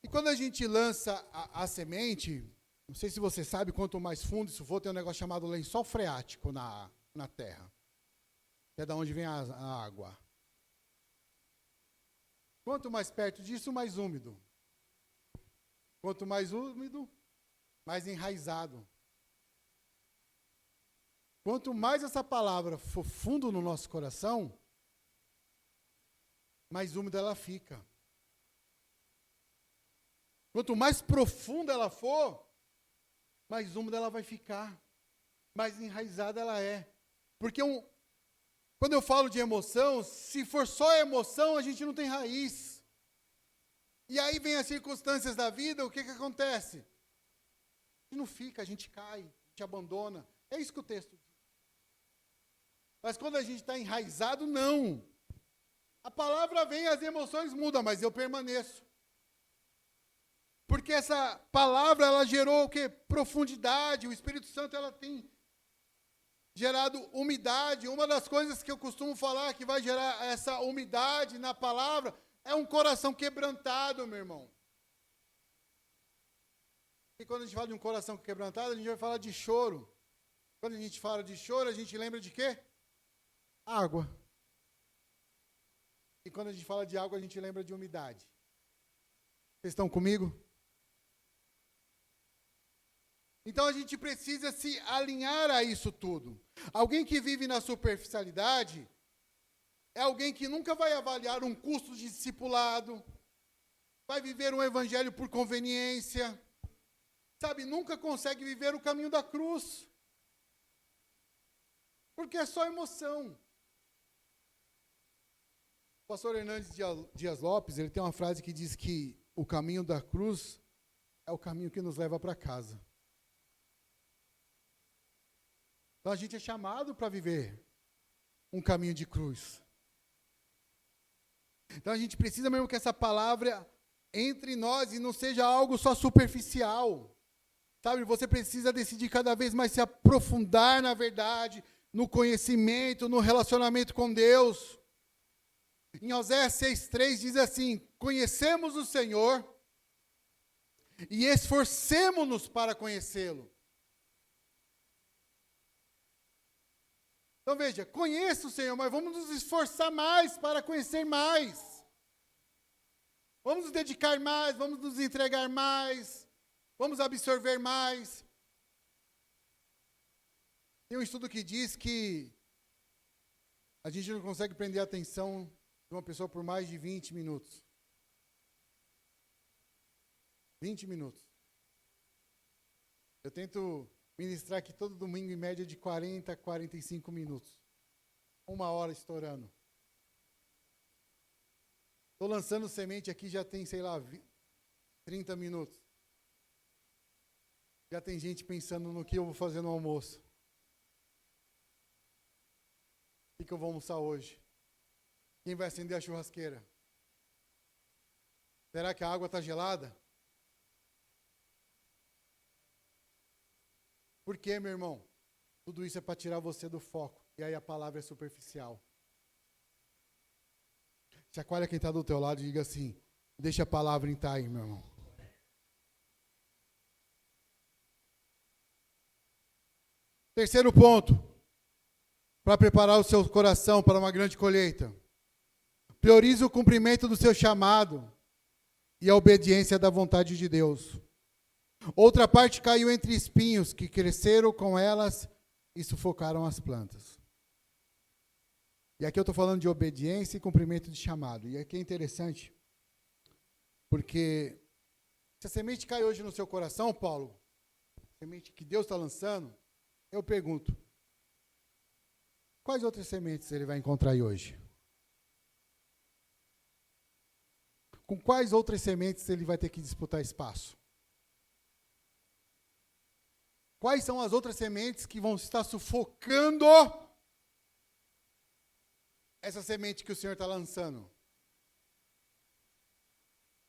E quando a gente lança a semente, não sei se você sabe, quanto mais fundo isso for, tem um negócio chamado lençol freático na terra. Que é da onde vem a água. Quanto mais perto disso, mais úmido. Quanto mais úmido, mais enraizado. Quanto mais essa palavra for fundo no nosso coração, mais úmida ela fica. Quanto mais profunda ela for, mais úmida ela vai ficar, mais enraizada ela é. Porque quando eu falo de emoção, se for só emoção, a gente não tem raiz. E aí vem as circunstâncias da vida, o que acontece? A gente não fica, a gente cai, a gente abandona. É isso que o texto diz. Mas quando a gente está enraizado, não. A palavra vem, as emoções mudam, mas eu permaneço. Porque essa palavra, ela gerou o quê? Profundidade. O Espírito Santo, ela tem gerado umidade. Uma das coisas que eu costumo falar que vai gerar essa umidade na palavra é um coração quebrantado, meu irmão. E quando a gente fala de um coração quebrantado, a gente vai falar de choro. Quando a gente fala de choro, a gente lembra de quê? Água. E quando a gente fala de água, a gente lembra de umidade. Vocês estão comigo? Então a gente precisa se alinhar a isso tudo. Alguém que vive na superficialidade é alguém que nunca vai avaliar um custo de discipulado, vai viver um evangelho por conveniência, sabe, nunca consegue viver o caminho da cruz. Porque é só emoção. O pastor Hernandes Dias Lopes, ele tem uma frase que diz que o caminho da cruz é o caminho que nos leva para casa. Então a gente é chamado para viver um caminho de cruz. Então a gente precisa mesmo que essa palavra entre nós e não seja algo só superficial. Sabe, você precisa decidir cada vez mais se aprofundar na verdade, no conhecimento, no relacionamento com Deus. Em Oséias 6,3 diz assim: conhecemos o Senhor e esforcemo-nos para conhecê-lo. Então veja, conheça o Senhor, mas vamos nos esforçar mais para conhecer mais. Vamos nos dedicar mais, vamos nos entregar mais, vamos absorver mais. Tem um estudo que diz que a gente não consegue prender a atenção de uma pessoa por mais de 20 minutos. 20 minutos. Eu tento ministrar aqui todo domingo em média de 40 a 45 minutos. 1 hora estourando. Estou lançando semente aqui, já tem, 30 minutos. Já tem gente pensando no que eu vou fazer no almoço. O que eu vou almoçar hoje? Quem vai acender a churrasqueira? Será que a água está gelada? Por quê, meu irmão? Tudo isso é para tirar você do foco. E aí a palavra é superficial. Chacoalha quem está do teu lado e diga assim: deixa a palavra entrar aí, meu irmão. Terceiro ponto, para preparar o seu coração para uma grande colheita. Priorize o cumprimento do seu chamado e a obediência da vontade de Deus. Outra parte caiu entre espinhos que cresceram com elas e sufocaram as plantas. E aqui eu estou falando de obediência e cumprimento de chamado. E aqui é interessante, porque se a semente cai hoje no seu coração, Paulo, a semente que Deus está lançando, eu pergunto, quais outras sementes ele vai encontrar aí hoje? Com quais outras sementes ele vai ter que disputar espaço? Quais são as outras sementes que vão estar sufocando essa semente que o Senhor está lançando?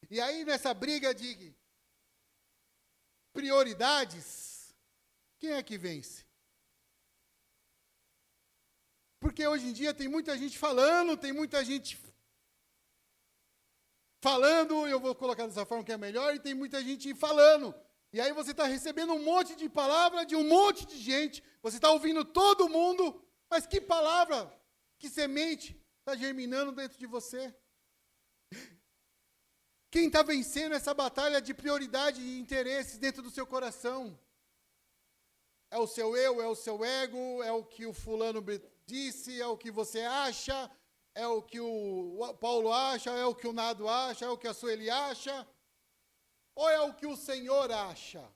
E aí, nessa briga de prioridades, quem é que vence? Porque hoje em dia tem muita gente falando, eu vou colocar dessa forma que é melhor, e tem muita gente falando. E aí você está recebendo um monte de palavra de um monte de gente, você está ouvindo todo mundo, mas que palavra, que semente está germinando dentro de você? Quem está vencendo essa batalha de prioridade e interesses dentro do seu coração? É o seu eu, é o seu ego, é o que o fulano disse, é o que você acha, é o que o Paulo acha, é o que o Nado acha, é o que a Sueli acha? Ou é o que o Senhor acha?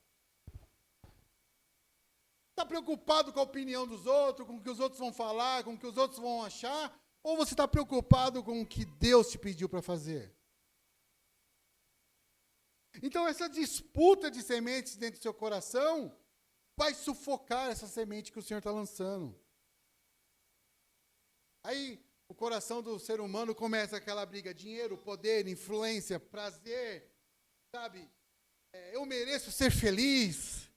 Está preocupado com a opinião dos outros, com o que os outros vão falar, com o que os outros vão achar? Ou você está preocupado com o que Deus te pediu para fazer? Então, essa disputa de sementes dentro do seu coração vai sufocar essa semente que o Senhor está lançando. Aí, o coração do ser humano começa aquela briga: dinheiro, poder, influência, prazer, sabe? Eu mereço ser feliz,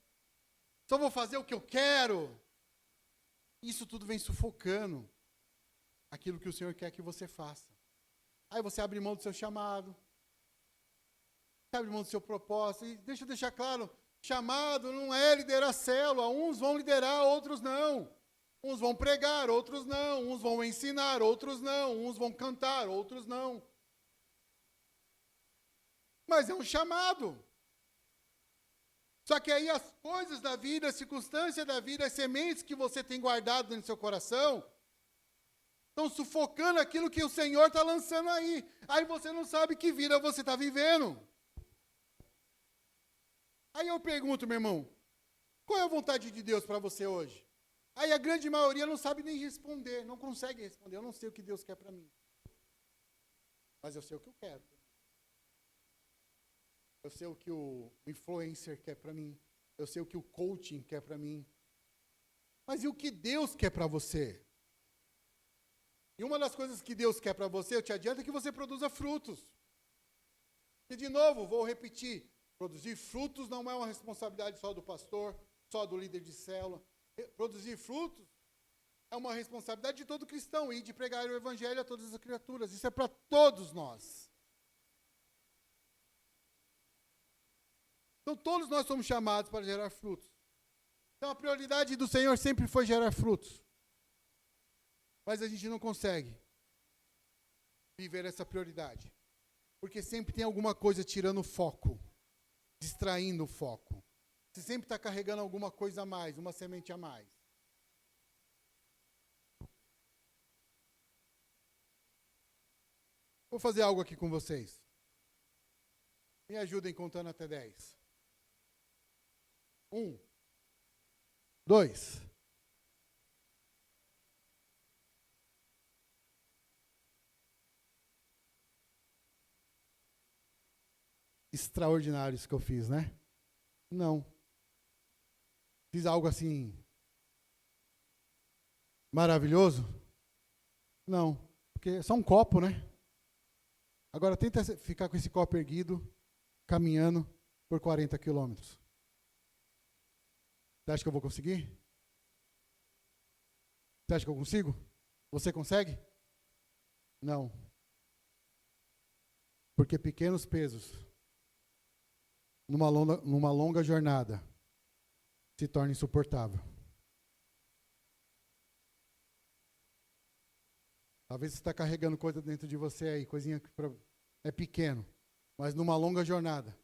só vou fazer o que eu quero. Isso tudo vem sufocando aquilo que o Senhor quer que você faça. Aí você abre mão do seu chamado, abre mão do seu propósito. E deixa eu deixar claro, chamado não é liderar célula. Uns vão liderar, outros não. Uns vão pregar, outros não. Uns vão ensinar, outros não. Uns vão cantar, outros não. Mas é um chamado. Só que aí as coisas da vida, as circunstâncias da vida, as sementes que você tem guardado dentro do seu coração, estão sufocando aquilo que o Senhor está lançando aí. Aí você não sabe que vida você está vivendo. Aí eu pergunto, meu irmão, qual é a vontade de Deus para você hoje? Aí a grande maioria não sabe nem responder, não consegue responder. Eu não sei o que Deus quer para mim. Mas eu sei o que eu quero. Eu sei o que o influencer quer para mim. Eu sei o que o coaching quer para mim. Mas e o que Deus quer para você? E uma das coisas que Deus quer para você, eu te adianto, é que você produza frutos. E de novo, vou repetir, produzir frutos não é uma responsabilidade só do pastor, só do líder de célula. Produzir frutos é uma responsabilidade de todo cristão, e de pregar o evangelho a todas as criaturas. Isso é para todos nós. Então, todos nós somos chamados para gerar frutos. Então, a prioridade do Senhor sempre foi gerar frutos. Mas a gente não consegue viver essa prioridade. Porque sempre tem alguma coisa tirando o foco, distraindo o foco. Você sempre está carregando alguma coisa a mais, uma semente a mais. Vou fazer algo aqui com vocês. Me ajudem contando até 10. 1, 2. Extraordinários que eu fiz, né? Não. Fiz algo assim maravilhoso? Não. Porque é só um copo, né? Agora tenta ficar com esse copo erguido, caminhando por 40 quilômetros. Você acha que eu vou conseguir? Você acha que eu consigo? Você consegue? Não. Porque pequenos pesos, numa longa jornada, se torna insuportável. Talvez você está carregando coisa dentro de você aí, coisinha que é pequeno, mas numa longa jornada,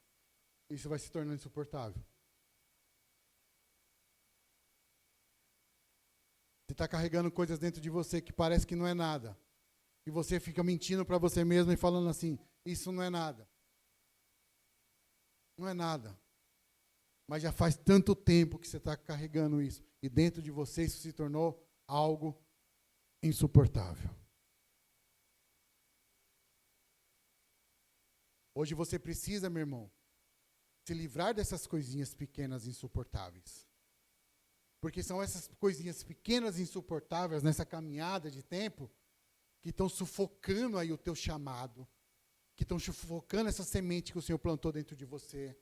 isso vai se tornando insuportável. Você está carregando coisas dentro de você que parece que não é nada. E você fica mentindo para você mesmo e falando assim, isso não é nada. Não é nada. Mas já faz tanto tempo que você está carregando isso. E dentro de você isso se tornou algo insuportável. Hoje você precisa, meu irmão, se livrar dessas coisinhas pequenas insuportáveis. Porque são essas coisinhas pequenas insuportáveis nessa caminhada de tempo que estão sufocando aí o teu chamado, que estão sufocando essa semente que o Senhor plantou dentro de você,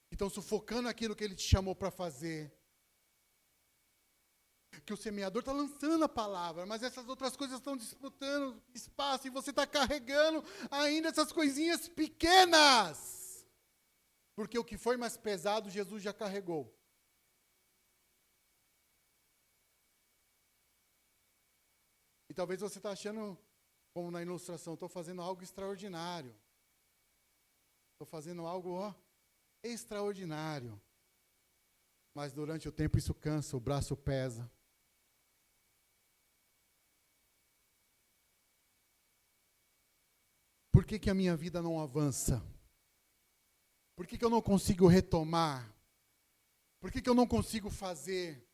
que estão sufocando aquilo que Ele te chamou para fazer. Que o semeador está lançando a palavra, mas essas outras coisas estão disputando espaço e você está carregando ainda essas coisinhas pequenas. Porque o que foi mais pesado, Jesus já carregou. E talvez você está achando, como na ilustração, estou fazendo algo extraordinário. Estou fazendo algo extraordinário. Mas durante o tempo isso cansa, o braço pesa. Por que a minha vida não avança? Por que eu não consigo retomar? Por que eu não consigo fazer?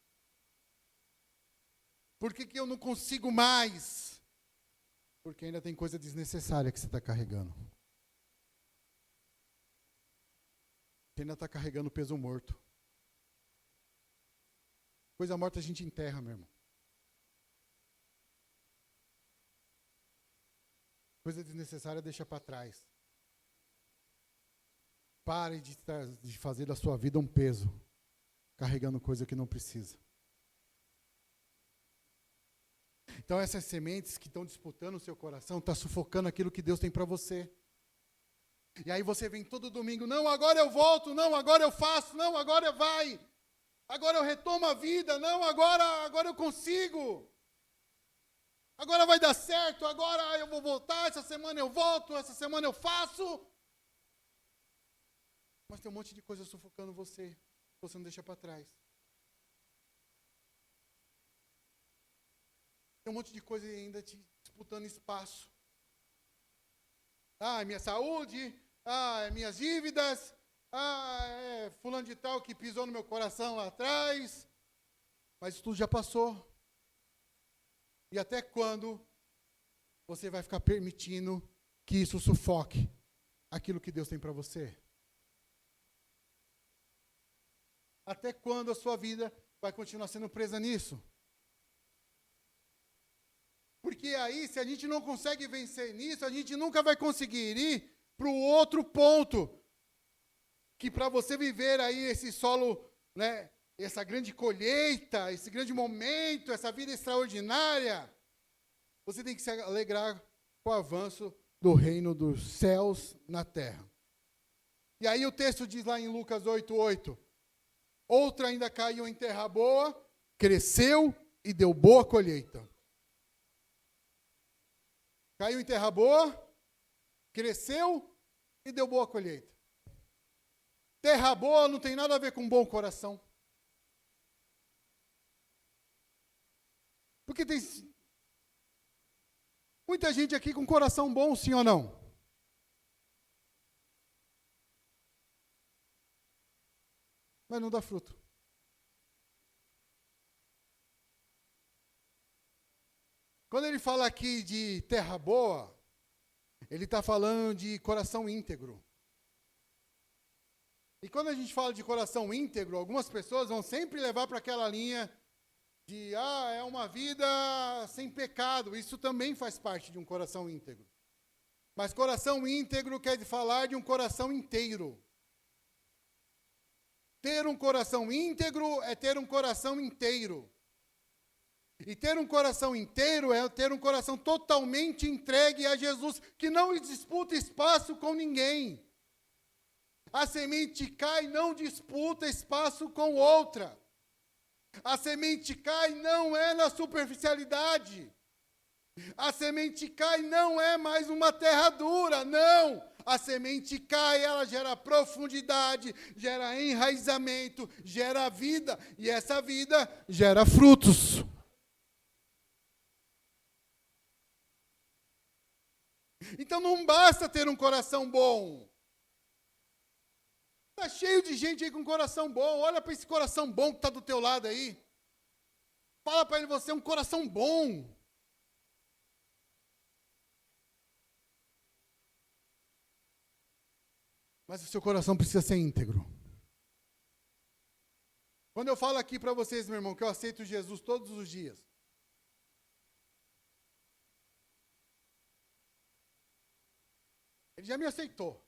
Por que eu não consigo mais? Porque ainda tem coisa desnecessária que você está carregando. Você ainda está carregando peso morto. Coisa morta a gente enterra, meu irmão. Coisa desnecessária deixa para trás. Pare de fazer da sua vida um peso, carregando coisa que não precisa. Então essas sementes que estão disputando o seu coração, estão sufocando aquilo que Deus tem para você. E aí você vem todo domingo, não, agora eu volto, não, agora eu faço, não, agora vai. Agora eu retomo a vida, não, agora eu consigo. Agora vai dar certo, agora eu vou voltar, essa semana eu volto, essa semana eu faço. Mas tem um monte de coisa sufocando você não deixa para trás. Tem um monte de coisa ainda te disputando espaço. Ah, é minha saúde, é minhas dívidas, é fulano de tal que pisou no meu coração lá atrás. Mas isso tudo já passou. E até quando você vai ficar permitindo que isso sufoque aquilo que Deus tem para você? Até quando a sua vida vai continuar sendo presa nisso? Porque aí, se a gente não consegue vencer nisso, a gente nunca vai conseguir ir para o outro ponto. Que para você viver aí esse solo, né, essa grande colheita, esse grande momento, essa vida extraordinária, você tem que se alegrar com o avanço do reino dos céus na terra. E aí o texto diz lá em Lucas 8:8, outra ainda caiu em terra boa, cresceu e deu boa colheita. Caiu em terra boa, cresceu e deu boa colheita. Terra boa não tem nada a ver com bom coração. Porque tem muita gente aqui com coração bom, sim ou não? Mas não dá fruto. Quando ele fala aqui de terra boa, ele está falando de coração íntegro. E quando a gente fala de coração íntegro, algumas pessoas vão sempre levar para aquela linha de, é uma vida sem pecado. Isso também faz parte de um coração íntegro. Mas coração íntegro quer falar de um coração inteiro. Ter um coração íntegro é ter um coração inteiro. E ter um coração inteiro é ter um coração totalmente entregue a Jesus, que não disputa espaço com ninguém. A semente cai, não disputa espaço com outra. A semente cai não é na superficialidade. A semente cai não é mais uma terra dura, não. A semente cai, ela gera profundidade, gera enraizamento, gera vida. E essa vida gera frutos. Então não basta ter um coração bom. Está cheio de gente aí com coração bom. Olha para esse coração bom que está do teu lado aí. Fala para ele, você é um coração bom. Mas o seu coração precisa ser íntegro. Quando eu falo aqui para vocês, meu irmão, que eu aceito Jesus todos os dias. Ele já me aceitou.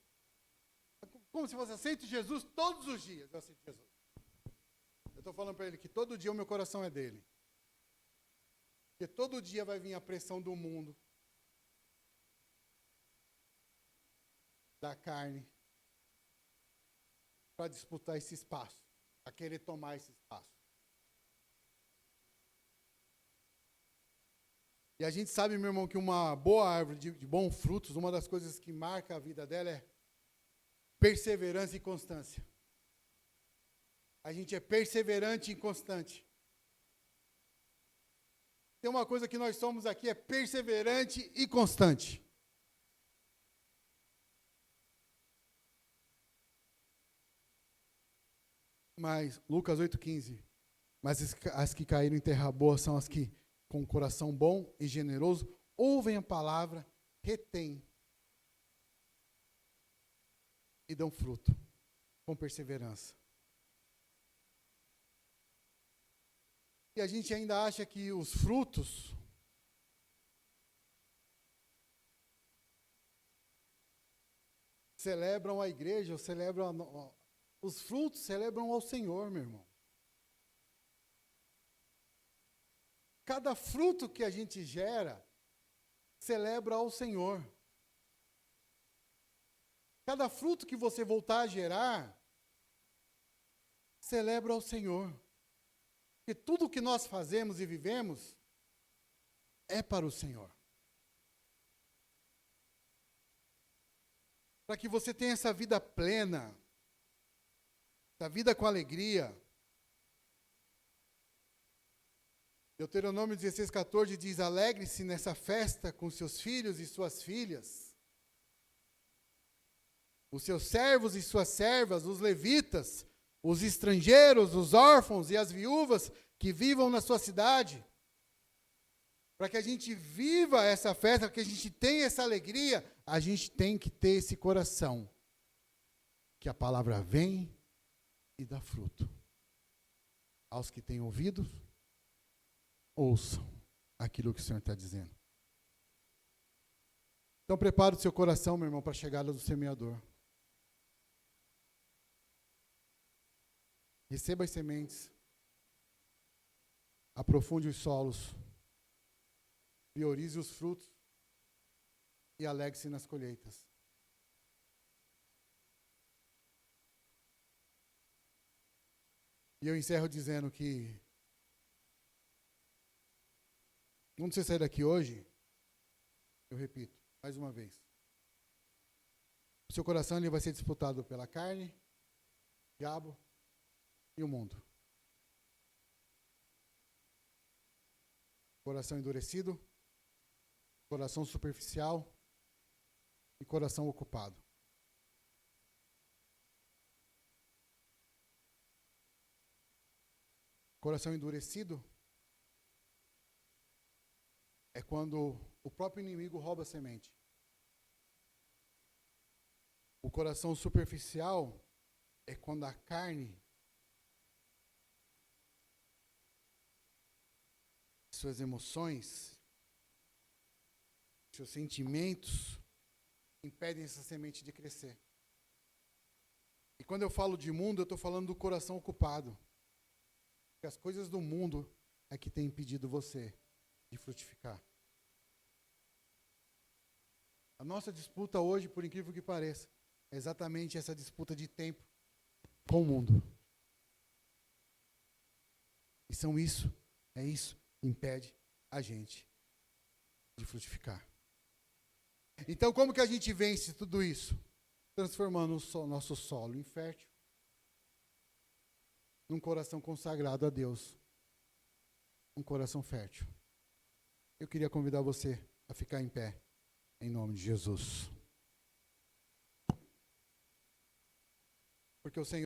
Como se você aceite Jesus todos os dias. Eu aceito Jesus. Eu estou falando para ele que todo dia o meu coração é dele. Porque todo dia vai vir a pressão do mundo, da carne, para disputar esse espaço, para querer tomar esse espaço. E a gente sabe, meu irmão, que uma boa árvore de bons frutos, uma das coisas que marca a vida dela é perseverança e constância. A gente é perseverante e constante. Tem uma coisa que nós somos aqui, é perseverante e constante. Mas, Lucas 8,15. Mas as que caíram em terra boa são as que, com um coração bom e generoso, ouvem a palavra, retêm e dão fruto, com perseverança. E a gente ainda acha que os frutos celebram a igreja, os frutos celebram ao Senhor, meu irmão. Cada fruto que a gente gera, celebra ao Senhor. Cada fruto que você voltar a gerar, celebra ao Senhor. Porque tudo que nós fazemos e vivemos, é para o Senhor. Para que você tenha essa vida plena, essa vida com alegria. Deuteronômio 16,14 diz: alegre-se nessa festa com seus filhos e suas filhas, os seus servos e suas servas, os levitas, os estrangeiros, os órfãos e as viúvas que vivam na sua cidade. Para que a gente viva essa festa, para que a gente tenha essa alegria, a gente tem que ter esse coração, que a palavra vem e dá fruto. Aos que têm ouvido, ouçam aquilo que o Senhor está dizendo. Então prepare o seu coração, meu irmão, para a chegada do semeador. Receba as sementes, aprofunde os solos, priorize os frutos e alegre-se nas colheitas. E eu encerro dizendo que quando você sair daqui hoje, eu repito, mais uma vez, o seu coração ele vai ser disputado pela carne, o diabo e o mundo. Coração endurecido, coração superficial e coração ocupado. Coração endurecido é quando o próprio inimigo rouba a semente. O coração superficial é quando a carne, suas emoções, seus sentimentos, impedem essa semente de crescer. E quando eu falo de mundo, eu estou falando do coração ocupado. Porque as coisas do mundo é que tem impedido você de frutificar. A nossa disputa hoje, por incrível que pareça, é exatamente essa disputa de tempo com o mundo. E é isso que impede a gente de frutificar. Então, como que a gente vence tudo isso? Transformando o nosso solo infértil num coração consagrado a Deus. Um coração fértil. Eu queria convidar você a ficar em pé, em nome de Jesus. Porque o Senhor